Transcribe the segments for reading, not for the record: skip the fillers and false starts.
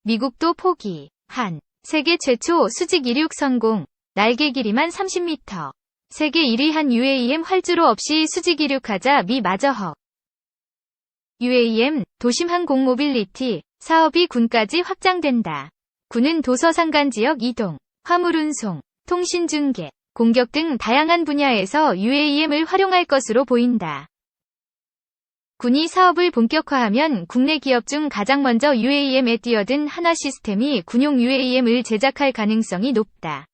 미국도 포기. 한. 세계 최초 수직 이륙 성공. 날개 길이만 30m. 세계 1위 한 UAM 활주로 없이 수직 이륙하자 미 마저 허. UAM, 도심항공 모빌리티, 사업이 군까지 확장된다. 군은 도서상간 지역 이동, 화물운송, 통신중계, 공격 등 다양한 분야에서 UAM을 활용할 것으로 보인다. 군이 사업을 본격화하면 국내 기업 중 가장 먼저 UAM에 뛰어든 하나시스템이 군용 UAM을 제작할 가능성이 높다.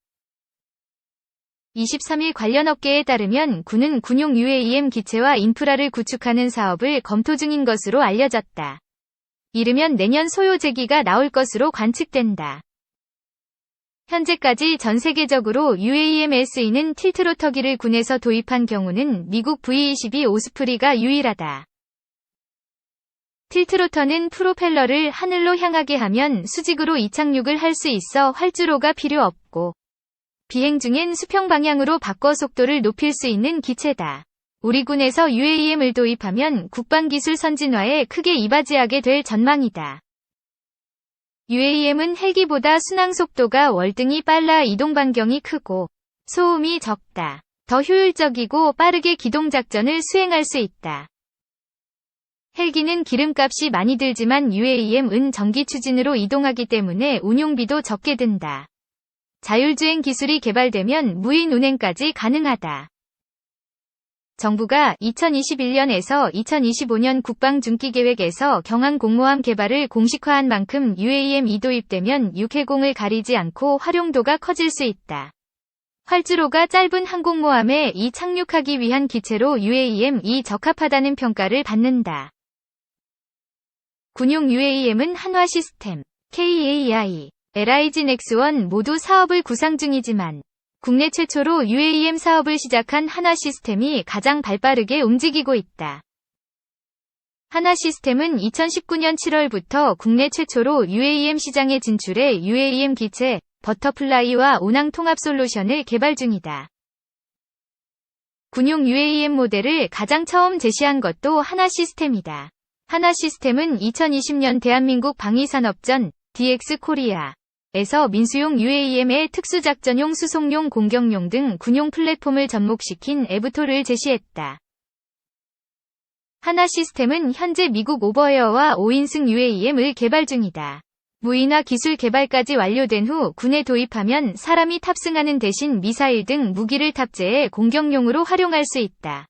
23일 관련 업계에 따르면 군은 군용 UAM 기체와 인프라를 구축하는 사업을 검토 중인 것으로 알려졌다. 이르면 내년 소요 제기가 나올 것으로 관측된다. 현재까지 전 세계적으로 UAM에 쓰이는 틸트로터기를 군에서 도입한 경우는 미국 V-22 오스프리가 유일하다. 틸트로터는 프로펠러를 하늘로 향하게 하면 수직으로 이착륙을 할 수 있어 활주로가 필요 없고, 비행 중엔 수평 방향으로 바꿔 속도를 높일 수 있는 기체다. 우리 군에서 UAM을 도입하면 국방기술 선진화에 크게 이바지하게 될 전망이다. UAM은 헬기보다 순항 속도가 월등히 빨라 이동 반경이 크고 소음이 적다. 더 효율적이고 빠르게 기동 작전을 수행할 수 있다. 헬기는 기름값이 많이 들지만 UAM은 전기 추진으로 이동하기 때문에 운용비도 적게 든다. 자율주행 기술이 개발되면 무인 운행까지 가능하다. 정부가 2021년에서 2025년 국방중기계획에서 경항공모함 개발을 공식화한 만큼 UAM이 도입되면 육해공을 가리지 않고 활용도가 커질 수 있다. 활주로가 짧은 항공모함에 이 착륙하기 위한 기체로 UAM이 적합하다는 평가를 받는다. 군용 UAM은 한화시스템, KAI, LIG 넥스원 모두 사업을 구상 중이지만 국내 최초로 UAM 사업을 시작한 하나시스템이 가장 발빠르게 움직이고 있다. 하나시스템은 2019년 7월부터 국내 최초로 UAM 시장에 진출해 UAM 기체, 버터플라이와 운항 통합 솔루션을 개발 중이다. 군용 UAM 모델을 가장 처음 제시한 것도 하나시스템이다. 하나시스템은 2020년 대한민국 방위산업전, DX 코리아 에서 민수용 UAM의 특수작전용 수송용 공격용 등 군용 플랫폼을 접목시킨 에브톨을 제시했다. 하나시스템은 현재 미국 오버에어와 5인승 UAM을 개발 중이다. 무인화 기술 개발까지 완료된 후 군에 도입하면 사람이 탑승하는 대신 미사일 등 무기를 탑재해 공격용으로 활용할 수 있다.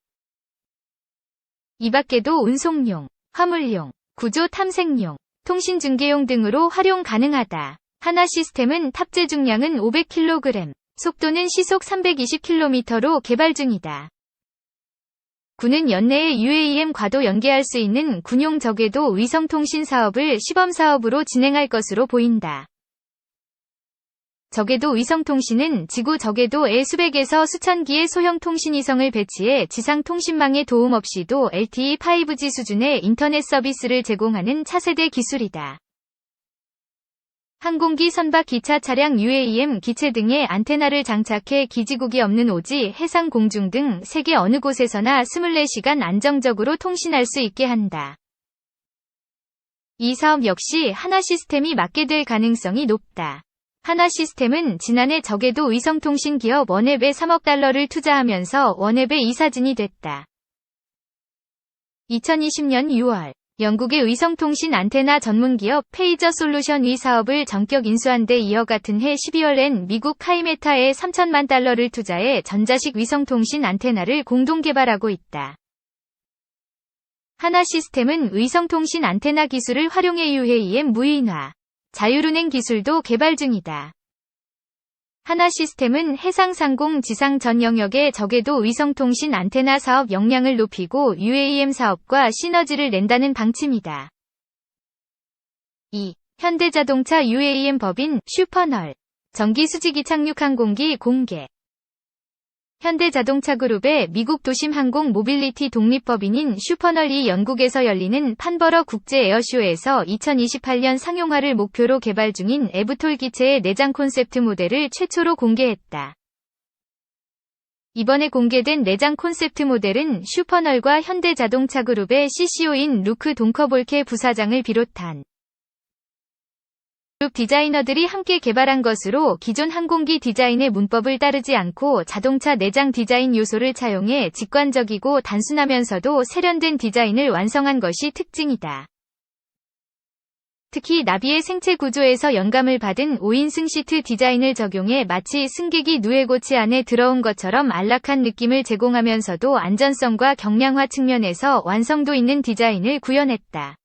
이 밖에도 운송용, 화물용, 구조 탐색용, 통신 중계용 등으로 활용 가능하다. 하나시스템은 탑재 중량은 500kg, 속도는 시속 320km로 개발 중이다. 군은 연내에 UAM과도 연계할 수 있는 군용 저궤도 위성통신 사업을 시범사업으로 진행할 것으로 보인다. 저궤도 위성통신은 지구 저궤도에 수백에서 수천 기의 소형 통신위성을 배치해 지상 통신망의 도움 없이도 LTE 5G 수준의 인터넷 서비스를 제공하는 차세대 기술이다. 항공기 선박 기차 차량 UAM 기체 등에 안테나를 장착해 기지국이 없는 오지, 해상 공중 등 세계 어느 곳에서나 24시간 안정적으로 통신할 수 있게 한다. 이 사업 역시 하나시스템이 맡게 될 가능성이 높다. 하나시스템은 지난해 저궤도 위성통신 기업 원앱에 3억 달러를 투자하면서 원앱의 이사진이 됐다. 2020년 6월 영국의 위성통신 안테나 전문기업 페이저 솔루션이 사업을 전격 인수한 데 이어 같은 해 12월엔 미국 카이메타에 3천만 달러를 투자해 전자식 위성통신 안테나를 공동 개발하고 있다. 하나시스템은 위성통신 안테나 기술을 활용해 UAM 무인화, 자율운행 기술도 개발 중이다. 하나시스템은 해상상공 지상 전 영역의 저궤도 위성통신 안테나 사업 역량을 높이고 UAM 사업과 시너지를 낸다는 방침이다. 2. 현대자동차 UAM 법인 슈퍼널 전기 수직이 착륙 항공기 공개. 현대자동차그룹의 미국 도심항공 모빌리티 독립법인인 슈퍼널이 영국에서 열리는 판버러 국제 에어쇼에서 2028년 상용화를 목표로 개발 중인 에브톨 기체의 내장 콘셉트 모델을 최초로 공개했다. 이번에 공개된 내장 콘셉트 모델은 슈퍼널과 현대자동차그룹의 CCO인 루크 동커볼케 부사장을 비롯한 그룹 디자이너들이 함께 개발한 것으로 기존 항공기 디자인의 문법을 따르지 않고 자동차 내장 디자인 요소를 차용해 직관적이고 단순하면서도 세련된 디자인을 완성한 것이 특징이다. 특히 나비의 생체 구조에서 영감을 받은 5인승 시트 디자인을 적용해 마치 승객이 누에고치 안에 들어온 것처럼 안락한 느낌을 제공하면서도 안전성과 경량화 측면에서 완성도 있는 디자인을 구현했다.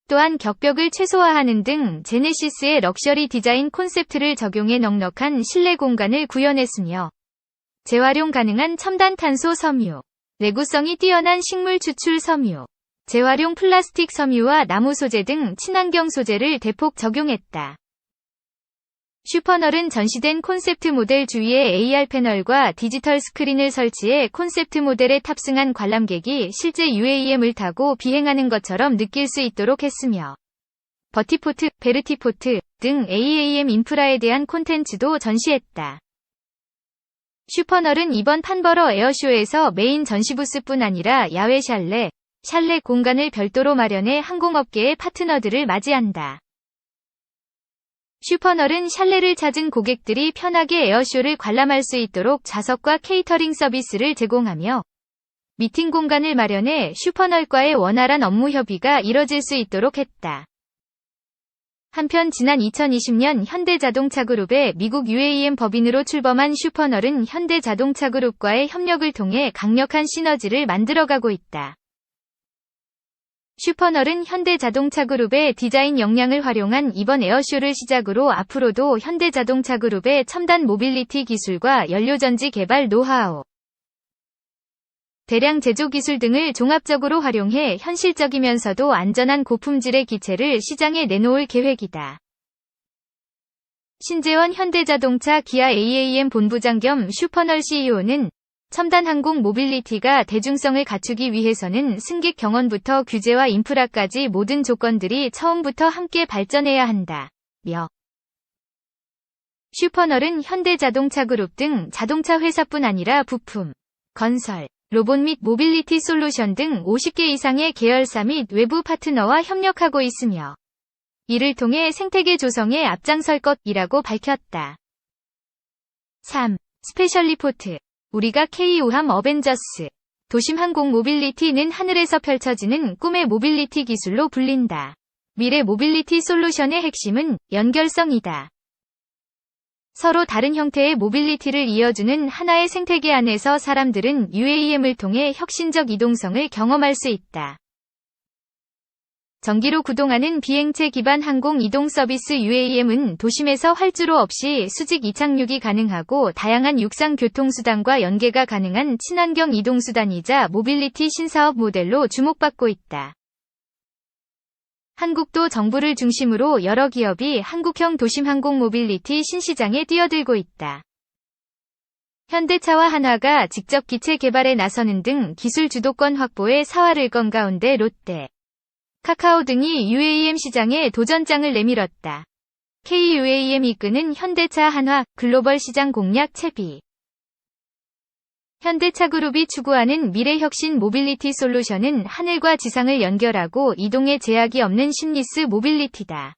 또한 격벽을 최소화하는 등 제네시스의 럭셔리 디자인 콘셉트를 적용해 넉넉한 실내 공간을 구현했으며 재활용 가능한 첨단 탄소 섬유, 내구성이 뛰어난 식물 추출 섬유, 재활용 플라스틱 섬유와 나무 소재 등 친환경 소재를 대폭 적용했다. 슈퍼널은 전시된 콘셉트 모델 주위에 AR 패널과 디지털 스크린을 설치해 콘셉트 모델에 탑승한 관람객이 실제 UAM을 타고 비행하는 것처럼 느낄 수 있도록 했으며 버티포트, 베르티포트 등 AAM 인프라에 대한 콘텐츠도 전시했다. 슈퍼널은 이번 판버러 에어쇼에서 메인 전시 부스뿐 아니라 야외 샬레 공간을 별도로 마련해 항공업계의 파트너들을 맞이한다. 슈퍼널은 샬레를 찾은 고객들이 편하게 에어쇼를 관람할 수 있도록 좌석과 케이터링 서비스를 제공하며 미팅 공간을 마련해 슈퍼널과의 원활한 업무 협의가 이뤄질 수 있도록 했다. 한편 지난 2020년 현대자동차그룹의 미국 UAM 법인으로 출범한 슈퍼널은 현대자동차그룹과의 협력을 통해 강력한 시너지를 만들어가고 있다. 슈퍼널은 현대자동차그룹의 디자인 역량을 활용한 이번 에어쇼를 시작으로 앞으로도 현대자동차그룹의 첨단 모빌리티 기술과 연료전지 개발 노하우, 대량 제조 기술 등을 종합적으로 활용해 현실적이면서도 안전한 고품질의 기체를 시장에 내놓을 계획이다. 신재원 현대자동차 기아 AAM 본부장 겸 슈퍼널 CEO는 첨단 항공 모빌리티가 대중성을 갖추기 위해서는 승객 경험부터 규제와 인프라까지 모든 조건들이 처음부터 함께 발전해야 한다며 슈퍼널은 현대자동차그룹 등 자동차 회사뿐 아니라 부품, 건설, 로봇 및 모빌리티 솔루션 등 50개 이상의 계열사 및 외부 파트너와 협력하고 있으며 이를 통해 생태계 조성에 앞장설 것이라고 밝혔다. 3. 스페셜 리포트. 우리가 K5함 어벤져스. 도심 항공 모빌리티는 하늘에서 펼쳐지는 꿈의 모빌리티 기술로 불린다. 미래 모빌리티 솔루션의 핵심은 연결성이다. 서로 다른 형태의 모빌리티를 이어주는 하나의 생태계 안에서 사람들은 UAM을 통해 혁신적 이동성을 경험할 수 있다. 전기로 구동하는 비행체 기반 항공 이동 서비스 UAM은 도심에서 활주로 없이 수직 이착륙이 가능하고 다양한 육상 교통수단과 연계가 가능한 친환경 이동수단이자 모빌리티 신사업 모델로 주목받고 있다. 한국도 정부를 중심으로 여러 기업이 한국형 도심 항공 모빌리티 신시장에 뛰어들고 있다. 현대차와 한화가 직접 기체 개발에 나서는 등 기술 주도권 확보에 사활을 건 가운데 롯데, 카카오 등이 UAM 시장에 도전장을 내밀었다. K-UAM 이끄는 현대차 한화 글로벌 시장 공략 채비. 현대차그룹이 추구하는 미래혁신 모빌리티 솔루션은 하늘과 지상을 연결하고 이동에 제약이 없는 심리스 모빌리티다.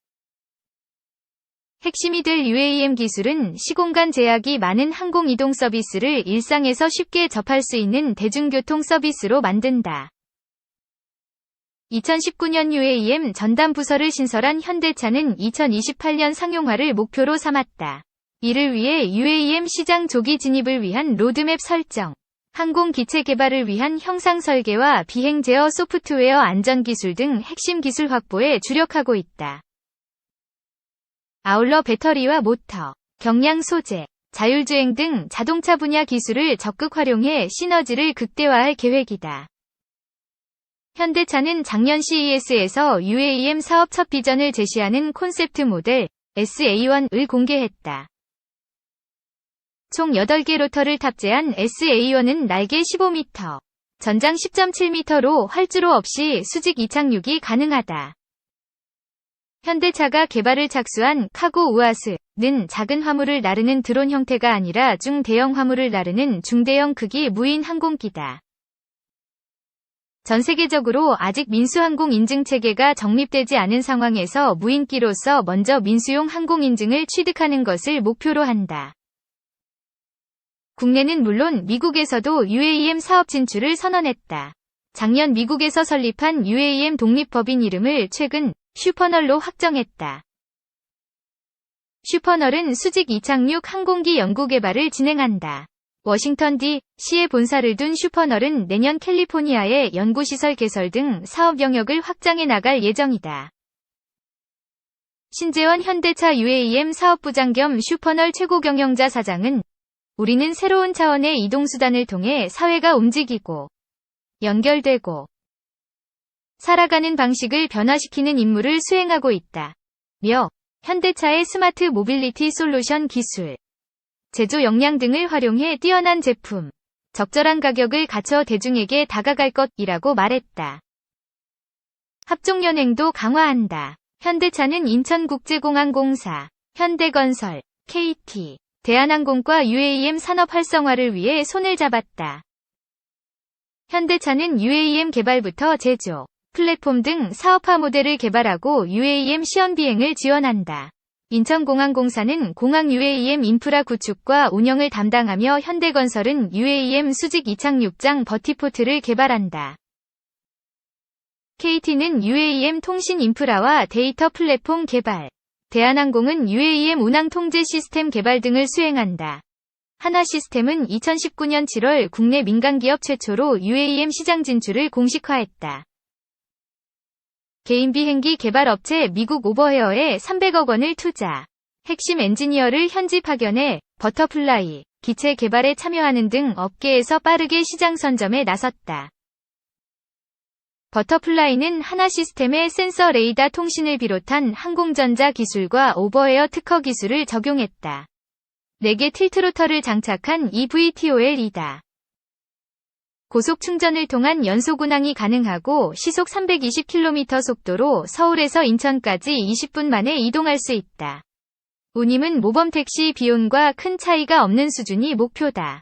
핵심이 될 UAM 기술은 시공간 제약이 많은 항공 이동 서비스를 일상에서 쉽게 접할 수 있는 대중교통 서비스로 만든다. 2019년 UAM 전담 부서를 신설한 현대차는 2028년 상용화를 목표로 삼았다. 이를 위해 UAM 시장 조기 진입을 위한 로드맵 설정, 항공 기체 개발을 위한 형상 설계와 비행 제어 소프트웨어 안전 기술 등 핵심 기술 확보에 주력하고 있다. 아울러 배터리와 모터, 경량 소재, 자율주행 등 자동차 분야 기술을 적극 활용해 시너지를 극대화할 계획이다. 현대차는 작년 CES에서 UAM 사업 첫 비전을 제시하는 콘셉트 모델 SA1을 공개했다. 총 8개 로터를 탑재한 SA1은 날개 15m, 전장 10.7m로 활주로 없이 수직 이착륙이 가능하다. 현대차가 개발을 착수한 카고 우아스는 작은 화물을 나르는 드론 형태가 아니라 중대형 화물을 나르는 중대형 크기 무인 항공기다. 전 세계적으로 아직 민수항공 인증체계가 정립되지 않은 상황에서 무인기로서 먼저 민수용 항공인증을 취득하는 것을 목표로 한다. 국내는 물론 미국에서도 UAM 사업 진출을 선언했다. 작년 미국에서 설립한 UAM 독립법인 이름을 최근 슈퍼널로 확정했다. 슈퍼널은 수직 이착륙 항공기 연구개발을 진행한다. 워싱턴 D.C.에 본사를 둔 슈퍼널은 내년 캘리포니아의 연구시설 개설 등 사업 영역을 확장해 나갈 예정이다. 신재원 현대차 UAM 사업부장 겸 슈퍼널 최고경영자 사장은 우리는 새로운 차원의 이동수단을 통해 사회가 움직이고 연결되고 살아가는 방식을 변화시키는 임무를 수행하고 있다. 며 현대차의 스마트 모빌리티 솔루션 기술, 제조 역량 등을 활용해 뛰어난 제품, 적절한 가격을 갖춰 대중에게 다가갈 것이라고 말했다. 합종연행도 강화한다. 현대차는 인천국제공항공사, 현대건설, KT, 대한항공과 UAM 산업 활성화를 위해 손을 잡았다. 현대차는 UAM 개발부터 제조, 플랫폼 등 사업화 모델을 개발하고 UAM 시험 비행을 지원한다. 인천공항공사는 공항 UAM 인프라 구축과 운영을 담당하며 현대건설은 UAM 수직 이착륙장 버티포트를 개발한다. KT는 UAM 통신 인프라와 데이터 플랫폼 개발, 대한항공은 UAM 운항 통제 시스템 개발 등을 수행한다. 하나시스템은 2019년 7월 국내 민간기업 최초로 UAM 시장 진출을 공식화했다. 개인 비행기 개발 업체 미국 오버헤어에 300억 원을 투자. 핵심 엔지니어를 현지 파견해 버터플라이, 기체 개발에 참여하는 등 업계에서 빠르게 시장 선점에 나섰다. 버터플라이는 하나시스템의 센서 레이더 통신을 비롯한 항공전자 기술과 오버헤어 특허 기술을 적용했다. 4개 틸트로터를 장착한 eVTOL이다. 고속 충전을 통한 연속 운항이 가능하고 시속 320km 속도로 서울에서 인천까지 20분 만에 이동할 수 있다. 운임은 모범택시 비용과 큰 차이가 없는 수준이 목표다.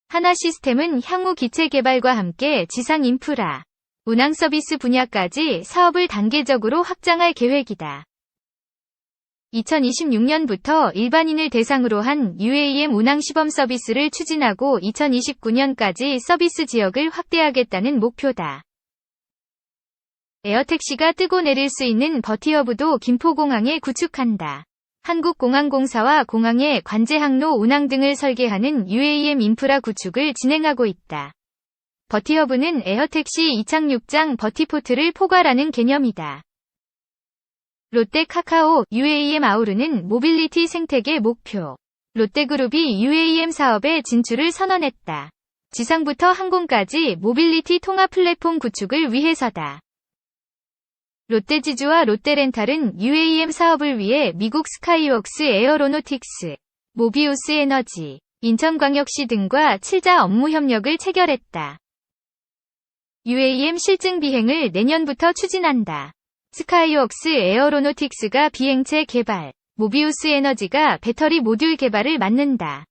하나시스템은 향후 기체 개발과 함께 지상 인프라, 운항 서비스 분야까지 사업을 단계적으로 확장할 계획이다. 2026년부터 일반인을 대상으로 한 UAM 운항 시범 서비스를 추진하고 2029년까지 서비스 지역을 확대하겠다는 목표다. 에어택시가 뜨고 내릴 수 있는 버티허브도 김포공항에 구축한다. 한국공항공사와 공항의 관제 항로 운항 등을 설계하는 UAM 인프라 구축을 진행하고 있다. 버티허브는 에어택시 이착륙장 버티포트를 포괄하는 개념이다. 롯데 카카오 UAM 아우르는 모빌리티 생태계 목표. 롯데그룹이 UAM 사업에 진출을 선언했다. 지상부터 항공까지 모빌리티 통합 플랫폼 구축을 위해서다. 롯데지주와 롯데렌탈은 UAM 사업을 위해 미국 스카이웍스 에어로노틱스, 모비우스 에너지, 인천광역시 등과 7자 업무 협력을 체결했다. UAM 실증 비행을 내년부터 추진한다. 스카이웍스 에어로노틱스가 비행체 개발, 모비우스 에너지가 배터리 모듈 개발을 맡는다.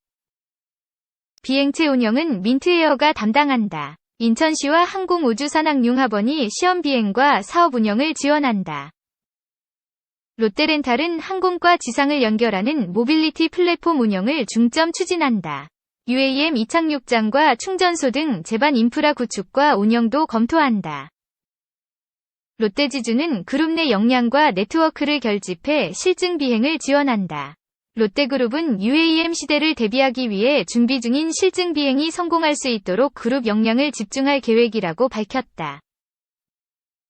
비행체 운영은 민트에어가 담당한다. 인천시와 항공우주산학융합원이 시험 비행과 사업 운영을 지원한다. 롯데렌탈은 항공과 지상을 연결하는 모빌리티 플랫폼 운영을 중점 추진한다. UAM 이착륙장과 충전소 등 제반 인프라 구축과 운영도 검토한다. 롯데지주는 그룹 내 역량과 네트워크를 결집해 실증 비행을 지원한다. 롯데그룹은 UAM 시대를 대비하기 위해 준비 중인 실증 비행이 성공할 수 있도록 그룹 역량을 집중할 계획이라고 밝혔다.